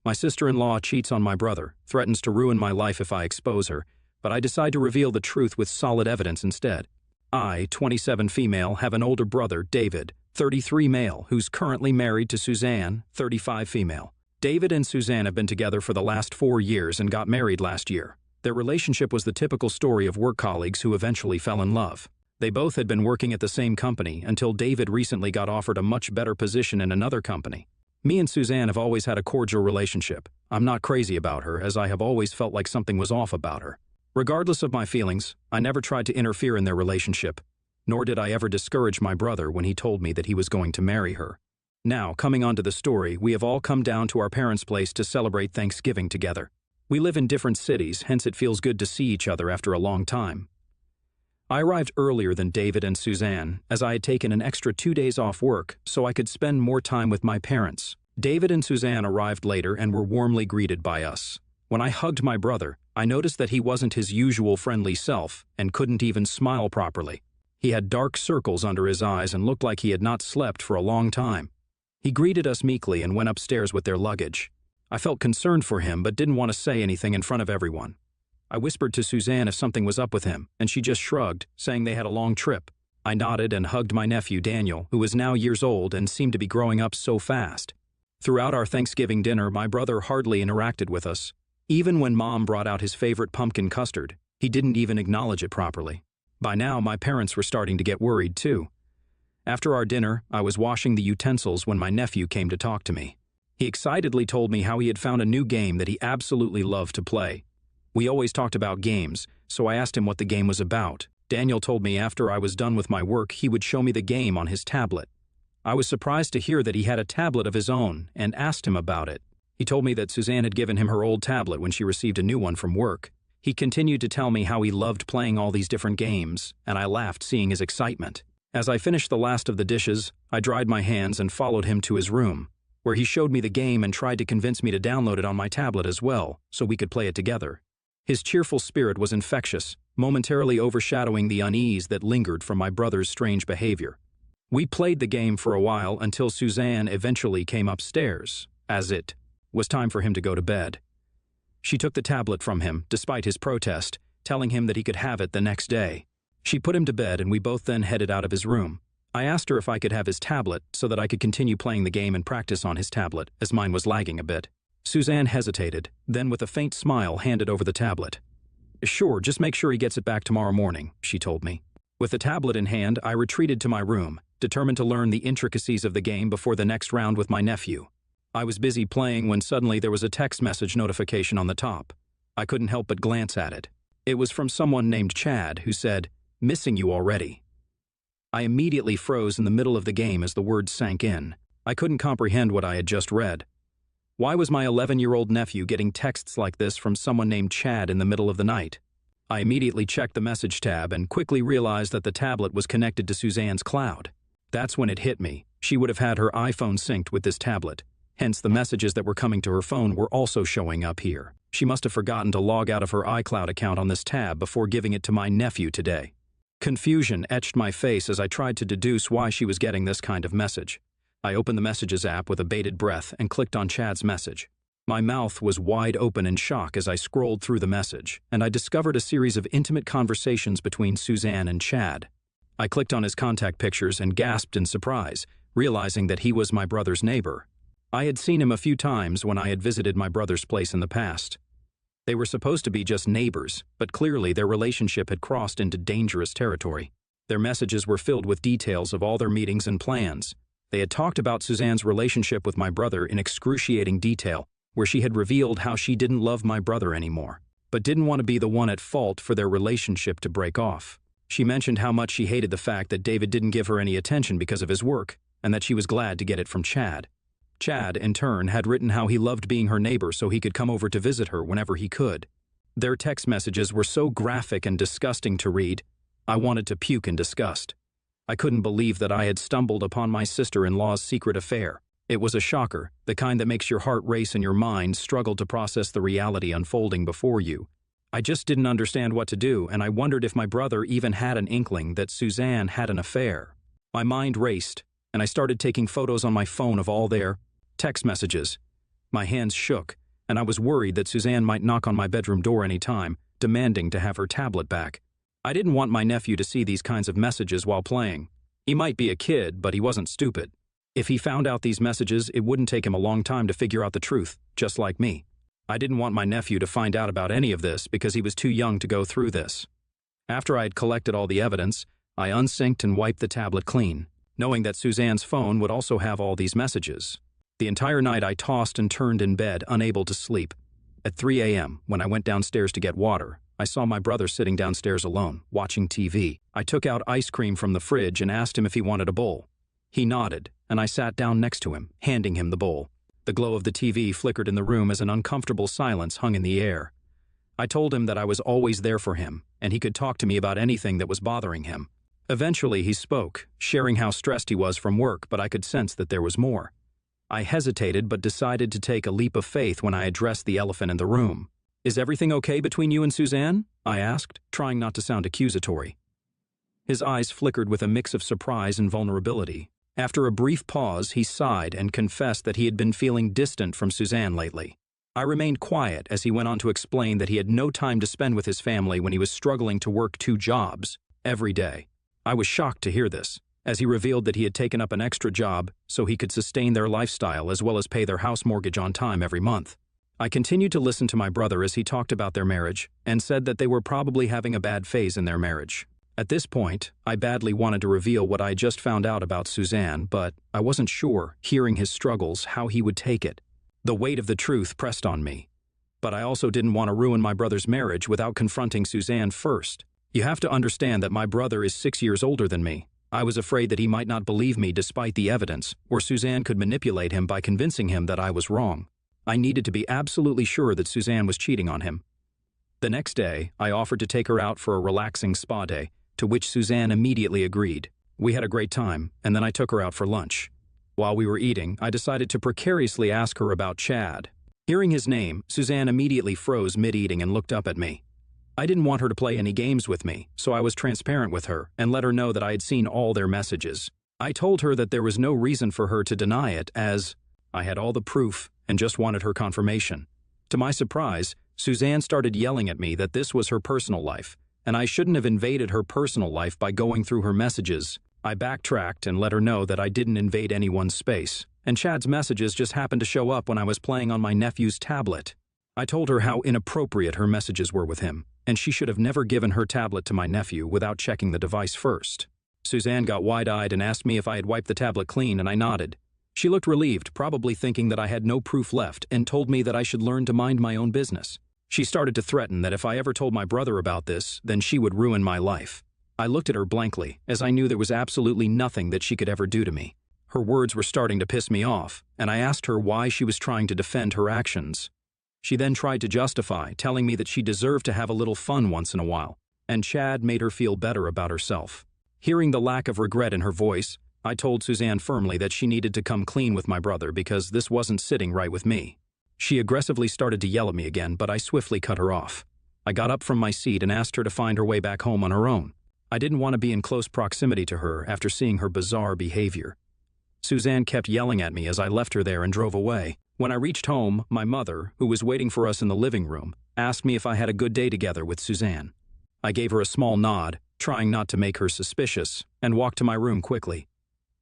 My sister-in-law cheats on my brother, threatens to ruin my life if I expose her, but I decide to reveal the truth with solid evidence instead. I, 27 female, have an older brother, David, 33 male, who's currently married to Suzanne, 35 female. David and Suzanne have been together for the last 4 years and got married last year. Their relationship was the typical story of work colleagues who eventually fell in love. They both had been working at the same company until David recently got offered a much better position in another company. Me and Suzanne have always had a cordial relationship. I'm not crazy about her, as I have always felt like something was off about her. Regardless of my feelings, I never tried to interfere in their relationship, nor did I ever discourage my brother when he told me that he was going to marry her. Now, coming on to the story, we have all come down to our parents' place to celebrate Thanksgiving together. We live in different cities, hence it feels good to see each other after a long time. I arrived earlier than David and Suzanne, as I had taken an extra 2 days off work so I could spend more time with my parents. David and Suzanne arrived later and were warmly greeted by us. When I hugged my brother, I noticed that he wasn't his usual friendly self and couldn't even smile properly. He had dark circles under his eyes and looked like he had not slept for a long time. He greeted us meekly and went upstairs with their luggage. I felt concerned for him but didn't want to say anything in front of everyone. I whispered to Suzanne if something was up with him, and she just shrugged, saying they had a long trip. I nodded and hugged my nephew Daniel, who was now years old and seemed to be growing up so fast. Throughout our Thanksgiving dinner, my brother hardly interacted with us. Even when Mom brought out his favorite pumpkin custard, he didn't even acknowledge it properly. By now, my parents were starting to get worried too. After our dinner, I was washing the utensils when my nephew came to talk to me. He excitedly told me how he had found a new game that he absolutely loved to play. We always talked about games, so I asked him what the game was about. Daniel told me after I was done with my work, he would show me the game on his tablet. I was surprised to hear that he had a tablet of his own and asked him about it. He told me that Suzanne had given him her old tablet when she received a new one from work. He continued to tell me how he loved playing all these different games, and I laughed seeing his excitement. As I finished the last of the dishes, I dried my hands and followed him to his room, where he showed me the game and tried to convince me to download it on my tablet as well, so we could play it together. His cheerful spirit was infectious, momentarily overshadowing the unease that lingered from my brother's strange behavior. We played the game for a while until Suzanne eventually came upstairs, as it was time for him to go to bed. She took the tablet from him, despite his protest, telling him that he could have it the next day. She put him to bed and we both then headed out of his room. I asked her if I could have his tablet so that I could continue playing the game and practice on his tablet, as mine was lagging a bit. Suzanne hesitated, then with a faint smile handed over the tablet. "Sure, just make sure he gets it back tomorrow morning," she told me. With the tablet in hand, I retreated to my room, determined to learn the intricacies of the game before the next round with my nephew. I was busy playing when suddenly there was a text message notification on the top. I couldn't help but glance at it. It was from someone named Chad, who said, "Missing you already." I immediately froze in the middle of the game as the words sank in. I couldn't comprehend what I had just read. Why was my 11-year-old nephew getting texts like this from someone named Chad in the middle of the night? I immediately checked the message tab and quickly realized that the tablet was connected to Suzanne's cloud. That's when it hit me. She would have had her iPhone synced with this tablet. Hence, the messages that were coming to her phone were also showing up here. She must have forgotten to log out of her iCloud account on this tab before giving it to my nephew today. Confusion etched my face as I tried to deduce why she was getting this kind of message. I opened the Messages app with a bated breath and clicked on Chad's message. My mouth was wide open in shock as I scrolled through the message, and I discovered a series of intimate conversations between Suzanne and Chad. I clicked on his contact pictures and gasped in surprise, realizing that he was my brother's neighbor. I had seen him a few times when I had visited my brother's place in the past. They were supposed to be just neighbors, but clearly their relationship had crossed into dangerous territory. Their messages were filled with details of all their meetings and plans. They had talked about Suzanne's relationship with my brother in excruciating detail, where she had revealed how she didn't love my brother anymore, but didn't want to be the one at fault for their relationship to break off. She mentioned how much she hated the fact that David didn't give her any attention because of his work, and that she was glad to get it from Chad. Chad, in turn, had written how he loved being her neighbor so he could come over to visit her whenever he could. Their text messages were so graphic and disgusting to read, I wanted to puke in disgust. I couldn't believe that I had stumbled upon my sister-in-law's secret affair. It was a shocker, the kind that makes your heart race and your mind struggle to process the reality unfolding before you. I just didn't understand what to do, and I wondered if my brother even had an inkling that Suzanne had an affair. My mind raced, and I started taking photos on my phone of all their text messages. My hands shook, and I was worried that Suzanne might knock on my bedroom door any time, demanding to have her tablet back. I didn't want my nephew to see these kinds of messages while playing. He might be a kid, but he wasn't stupid. If he found out these messages, it wouldn't take him a long time to figure out the truth, just like me. I didn't want my nephew to find out about any of this because he was too young to go through this. After I had collected all the evidence, I unsynced and wiped the tablet clean, knowing that Suzanne's phone would also have all these messages. The entire night I tossed and turned in bed, unable to sleep. At 3 a.m., when I went downstairs to get water, I saw my brother sitting downstairs alone, watching TV. I took out ice cream from the fridge and asked him if he wanted a bowl. He nodded, and I sat down next to him, handing him the bowl. The glow of the TV flickered in the room as an uncomfortable silence hung in the air. I told him that I was always there for him, and he could talk to me about anything that was bothering him. Eventually he spoke, sharing how stressed he was from work, but I could sense that there was more. I hesitated but decided to take a leap of faith when I addressed the elephant in the room. "Is everything okay between you and Suzanne?" I asked, trying not to sound accusatory. His eyes flickered with a mix of surprise and vulnerability. After a brief pause, he sighed and confessed that he had been feeling distant from Suzanne lately. I remained quiet as he went on to explain that he had no time to spend with his family when he was struggling to work 2 jobs every day. I was shocked to hear this, as he revealed that he had taken up an extra job so he could sustain their lifestyle as well as pay their house mortgage on time every month. I continued to listen to my brother as he talked about their marriage and said that they were probably having a bad phase in their marriage. At this point, I badly wanted to reveal what I had just found out about Suzanne, but I wasn't sure, hearing his struggles, how he would take it. The weight of the truth pressed on me. But I also didn't want to ruin my brother's marriage without confronting Suzanne first. You have to understand that my brother is 6 years older than me. I was afraid that he might not believe me despite the evidence, or Suzanne could manipulate him by convincing him that I was wrong. I needed to be absolutely sure that Suzanne was cheating on him. The next day, I offered to take her out for a relaxing spa day, to which Suzanne immediately agreed. We had a great time, and then I took her out for lunch. While we were eating, I decided to precariously ask her about Chad. Hearing his name, Suzanne immediately froze mid-eating and looked up at me. I didn't want her to play any games with me, so I was transparent with her and let her know that I had seen all their messages. I told her that there was no reason for her to deny it, as I had all the proof and just wanted her confirmation. To my surprise, Suzanne started yelling at me that this was her personal life, and I shouldn't have invaded her personal life by going through her messages. I backtracked and let her know that I didn't invade anyone's space, and Chad's messages just happened to show up when I was playing on my nephew's tablet. I told her how inappropriate her messages were with him, and she should have never given her tablet to my nephew without checking the device first. Suzanne got wide-eyed and asked me if I had wiped the tablet clean, and I nodded. She looked relieved, probably thinking that I had no proof left, and told me that I should learn to mind my own business. She started to threaten that if I ever told my brother about this, then she would ruin my life. I looked at her blankly, as I knew there was absolutely nothing that she could ever do to me. Her words were starting to piss me off, and I asked her why she was trying to defend her actions. She then tried to justify, telling me that she deserved to have a little fun once in a while, and Chad made her feel better about herself. Hearing the lack of regret in her voice, I told Suzanne firmly that she needed to come clean with my brother because this wasn't sitting right with me. She aggressively started to yell at me again, but I swiftly cut her off. I got up from my seat and asked her to find her way back home on her own. I didn't want to be in close proximity to her after seeing her bizarre behavior. Suzanne kept yelling at me as I left her there and drove away. When I reached home, my mother, who was waiting for us in the living room, asked me if I had a good day together with Suzanne. I gave her a small nod, trying not to make her suspicious, and walked to my room quickly.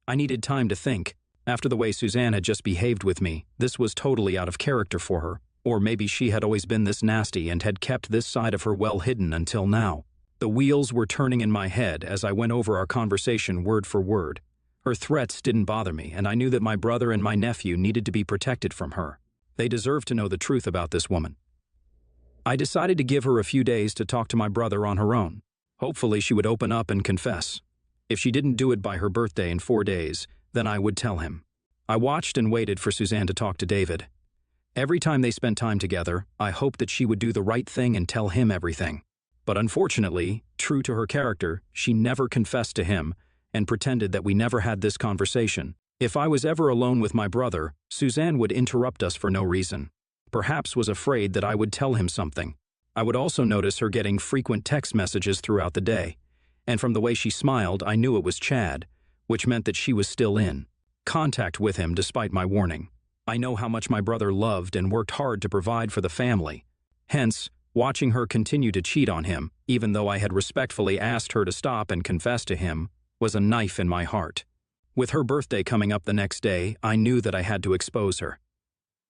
I needed time to think. After the way Suzanne had just behaved with me, this was totally out of character for her, or maybe she had always been this nasty and had kept this side of her well hidden until now. The wheels were turning in my head as I went over our conversation word for word. Her threats didn't bother me, and I knew that my brother and my nephew needed to be protected from her. They deserved to know the truth about this woman. I decided to give her a few days to talk to my brother on her own. Hopefully she would open up and confess. If she didn't do it by her birthday in 4 days, then I would tell him. I watched and waited for Suzanne to talk to David. Every time they spent time together, I hoped that she would do the right thing and tell him everything. But unfortunately, true to her character, she never confessed to him and pretended that we never had this conversation. If I was ever alone with my brother, Suzanne would interrupt us for no reason. Perhaps was afraid that I would tell him something. I would also notice her getting frequent text messages throughout the day, and from the way she smiled, I knew it was Chad, which meant that she was still in contact with him despite my warning. I know how much my brother loved and worked hard to provide for the family. Hence, watching her continue to cheat on him, even though I had respectfully asked her to stop and confess to him, was a knife in my heart. With her birthday coming up the next day, I knew that I had to expose her.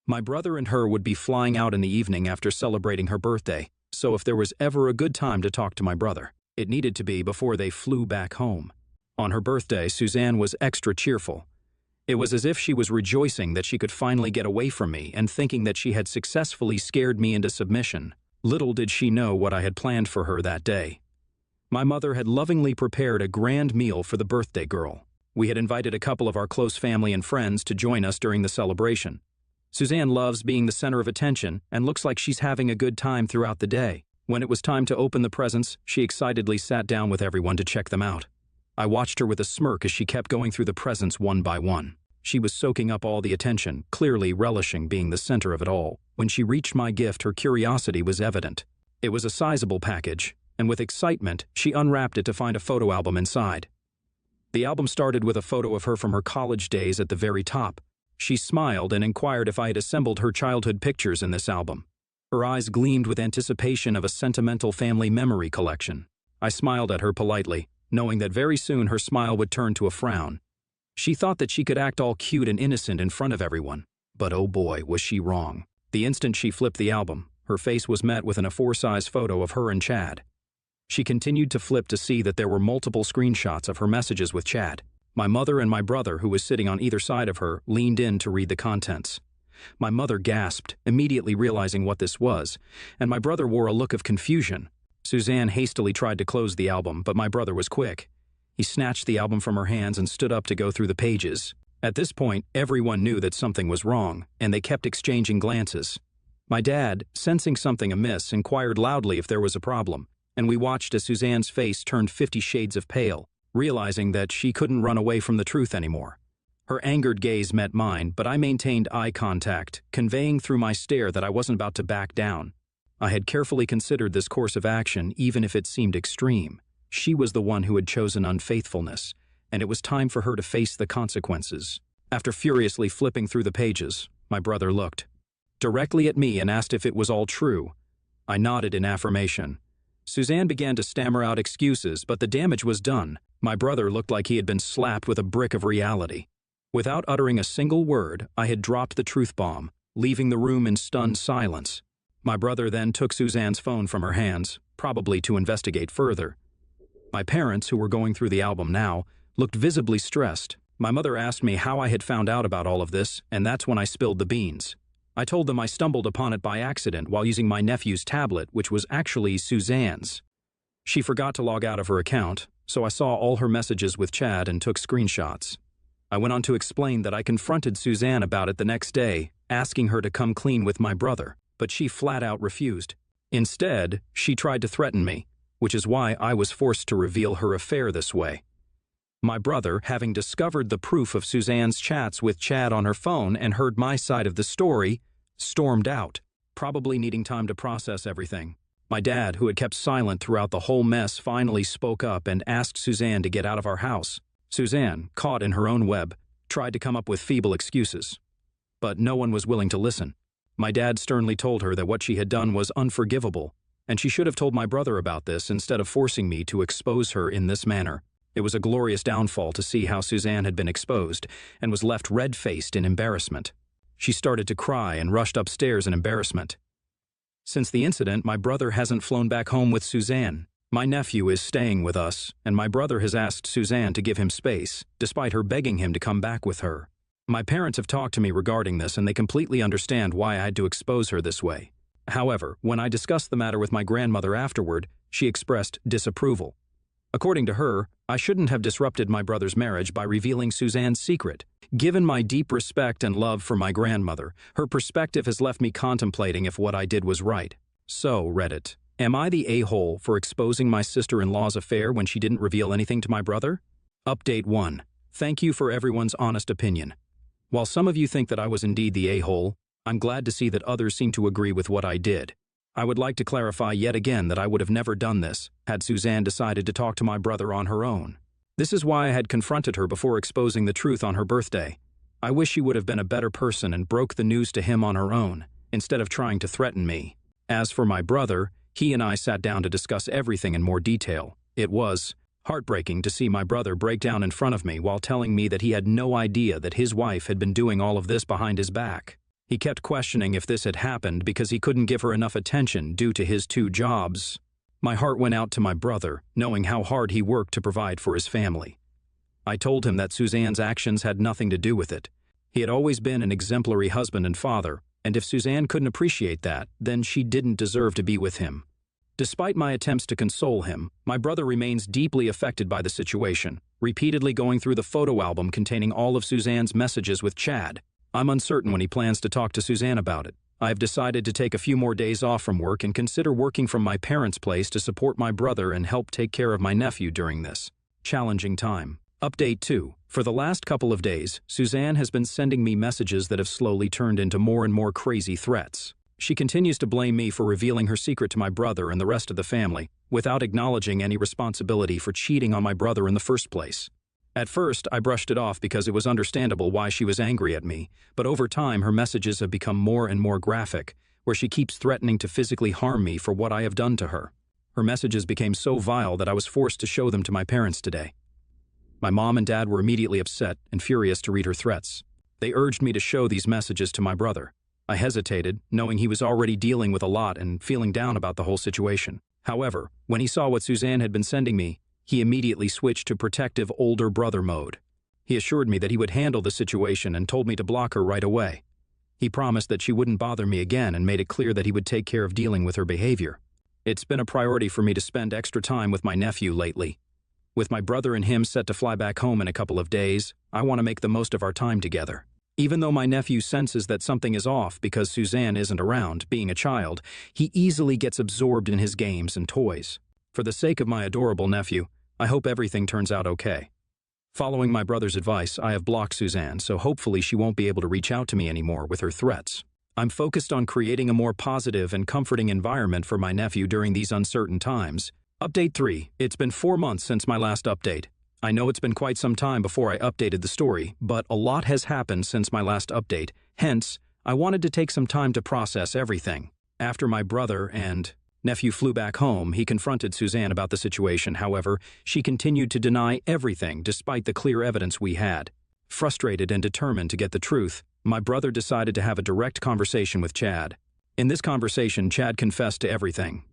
My brother and her would be flying out in the evening after celebrating her birthday, so if there was ever a good time to talk to my brother, it needed to be before they flew back home. On her birthday, Suzanne was extra cheerful. It was as if she was rejoicing that she could finally get away from me and thinking that she had successfully scared me into submission. Little did she know what I had planned for her that day. My mother had lovingly prepared a grand meal for the birthday girl. We had invited a couple of our close family and friends to join us during the celebration. Suzanne loves being the center of attention and looks like she's having a good time throughout the day. When it was time to open the presents, she excitedly sat down with everyone to check them out. I watched her with a smirk as she kept going through the presents one by one. She was soaking up all the attention, clearly relishing being the center of it all. When she reached my gift, her curiosity was evident. It was a sizable package, and with excitement, she unwrapped it to find a photo album inside. The album started with a photo of her from her college days at the very top. She smiled and inquired if I had assembled her childhood pictures in this album. Her eyes gleamed with anticipation of a sentimental family memory collection. I smiled at her politely, knowing that very soon her smile would turn to a frown. She thought that she could act all cute and innocent in front of everyone. But oh boy, was she wrong. The instant she flipped the album, her face was met with an A4-size photo of her and Chad. She continued to flip to see that there were multiple screenshots of her messages with Chad. My mother and my brother, who was sitting on either side of her, leaned in to read the contents. My mother gasped, immediately realizing what this was, and my brother wore a look of confusion. Suzanne hastily tried to close the album, but my brother was quick. He snatched the album from her hands and stood up to go through the pages. At this point, everyone knew that something was wrong, and they kept exchanging glances. My dad, sensing something amiss, inquired loudly if there was a problem, and we watched as Suzanne's face turned 50 shades of pale, realizing that she couldn't run away from the truth anymore. Her angered gaze met mine, but I maintained eye contact, conveying through my stare that I wasn't about to back down. I had carefully considered this course of action, even if it seemed extreme. She was the one who had chosen unfaithfulness, and it was time for her to face the consequences. After furiously flipping through the pages, my brother looked directly at me and asked if it was all true. I nodded in affirmation. Suzanne began to stammer out excuses, but the damage was done. My brother looked like he had been slapped with a brick of reality. Without uttering a single word, I had dropped the truth bomb, leaving the room in stunned silence. My brother then took Suzanne's phone from her hands, probably to investigate further. My parents, who were going through the album now, looked visibly stressed. My mother asked me how I had found out about all of this, and that's when I spilled the beans. I told them I stumbled upon it by accident while using my nephew's tablet, which was actually Suzanne's. She forgot to log out of her account, so I saw all her messages with Chad and took screenshots. I went on to explain that I confronted Suzanne about it the next day, asking her to come clean with my brother, but she flat out refused. Instead, she tried to threaten me, which is why I was forced to reveal her affair this way. My brother, having discovered the proof of Suzanne's chats with Chad on her phone and heard my side of the story, stormed out, probably needing time to process everything. My dad, who had kept silent throughout the whole mess, finally spoke up and asked Suzanne to get out of our house. Suzanne, caught in her own web, tried to come up with feeble excuses. But no one was willing to listen. My dad sternly told her that what she had done was unforgivable, and she should have told my brother about this instead of forcing me to expose her in this manner. It was a glorious downfall to see how Suzanne had been exposed and was left red-faced in embarrassment. She started to cry and rushed upstairs in embarrassment. Since the incident, my brother hasn't flown back home with Suzanne. My nephew is staying with us, and my brother has asked Suzanne to give him space, despite her begging him to come back with her. My parents have talked to me regarding this, and they completely understand why I had to expose her this way. However, when I discussed the matter with my grandmother afterward, she expressed disapproval. According to her, I shouldn't have disrupted my brother's marriage by revealing Suzanne's secret. Given my deep respect and love for my grandmother, her perspective has left me contemplating if what I did was right. So, Reddit, am I the a-hole for exposing my sister-in-law's affair when she didn't reveal anything to my brother? Update 1. Thank you for everyone's honest opinion. While some of you think that I was indeed the a-hole, I'm glad to see that others seem to agree with what I did. I would like to clarify yet again that I would have never done this had Suzanne decided to talk to my brother on her own. This is why I had confronted her before exposing the truth on her birthday. I wish she would have been a better person and broke the news to him on her own, instead of trying to threaten me. As for my brother, he and I sat down to discuss everything in more detail. It was heartbreaking to see my brother break down in front of me while telling me that he had no idea that his wife had been doing all of this behind his back. He kept questioning if this had happened because he couldn't give her enough attention due to his 2 jobs. My heart went out to my brother, knowing how hard he worked to provide for his family. I told him that Suzanne's actions had nothing to do with it. He had always been an exemplary husband and father, and if Suzanne couldn't appreciate that, then she didn't deserve to be with him. Despite my attempts to console him, my brother remains deeply affected by the situation, repeatedly going through the photo album containing all of Suzanne's messages with Chad. I'm uncertain when he plans to talk to Suzanne about it. I have decided to take a few more days off from work and consider working from my parents' place to support my brother and help take care of my nephew during this challenging time. Update 2. For the last couple of days, Suzanne has been sending me messages that have slowly turned into more and more crazy threats. She continues to blame me for revealing her secret to my brother and the rest of the family, without acknowledging any responsibility for cheating on my brother in the first place. At first, I brushed it off because it was understandable why she was angry at me, but over time her messages have become more and more graphic, where she keeps threatening to physically harm me for what I have done to her. Her messages became so vile that I was forced to show them to my parents today. My mom and dad were immediately upset and furious to read her threats. They urged me to show these messages to my brother. I hesitated, knowing he was already dealing with a lot and feeling down about the whole situation. However, when he saw what Suzanne had been sending me, he immediately switched to protective older brother mode. He assured me that he would handle the situation and told me to block her right away. He promised that she wouldn't bother me again and made it clear that he would take care of dealing with her behavior. It's been a priority for me to spend extra time with my nephew lately. With my brother and him set to fly back home in a couple of days, I want to make the most of our time together. Even though my nephew senses that something is off because Suzanne isn't around, being a child, he easily gets absorbed in his games and toys. For the sake of my adorable nephew, I hope everything turns out okay. Following my brother's advice, I have blocked Suzanne, so hopefully she won't be able to reach out to me anymore with her threats. I'm focused on creating a more positive and comforting environment for my nephew during these uncertain times. Update 3. It's been 4 months since my last update. I know it's been quite some time before I updated the story, but a lot has happened since my last update. Hence, I wanted to take some time to process everything. After my brother and nephew flew back home, he confronted Suzanne about the situation. However, she continued to deny everything despite the clear evidence we had. Frustrated and determined to get the truth, my brother decided to have a direct conversation with Chad. In this conversation, Chad confessed to everything.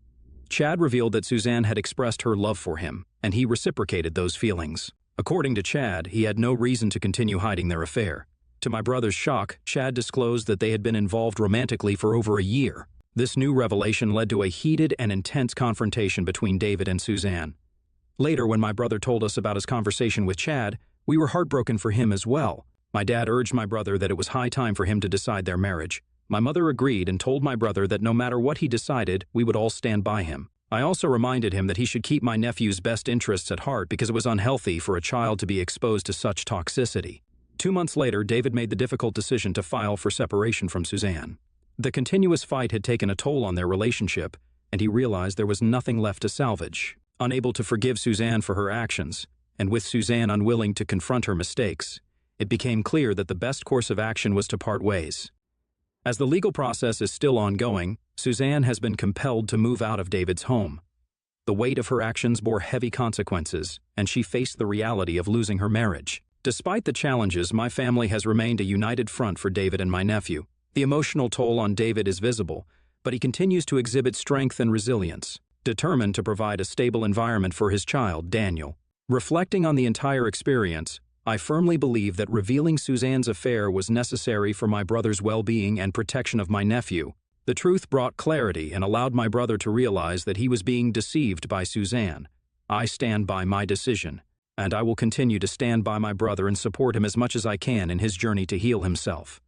Chad revealed that Suzanne had expressed her love for him, and he reciprocated those feelings. According to Chad, he had no reason to continue hiding their affair. To my brother's shock, Chad disclosed that they had been involved romantically for over a year. This new revelation led to a heated and intense confrontation between David and Suzanne. Later, when my brother told us about his conversation with Chad, we were heartbroken for him as well. My dad urged my brother that it was high time for him to decide their marriage. My mother agreed and told my brother that no matter what he decided, we would all stand by him. I also reminded him that he should keep my nephew's best interests at heart because it was unhealthy for a child to be exposed to such toxicity. 2 months later, David made the difficult decision to file for separation from Suzanne. The continuous fight had taken a toll on their relationship, and he realized there was nothing left to salvage. Unable to forgive Suzanne for her actions, and with Suzanne unwilling to confront her mistakes, it became clear that the best course of action was to part ways. As the legal process is still ongoing, Suzanne has been compelled to move out of David's home. The weight of her actions bore heavy consequences, and she faced the reality of losing her marriage. Despite the challenges, my family has remained a united front for David and my nephew. The emotional toll on David is visible, but he continues to exhibit strength and resilience, determined to provide a stable environment for his child, Daniel. Reflecting on the entire experience, I firmly believe that revealing Suzanne's affair was necessary for my brother's well-being and protection of my nephew. The truth brought clarity and allowed my brother to realize that he was being deceived by Suzanne. I stand by my decision, and I will continue to stand by my brother and support him as much as I can in his journey to heal himself.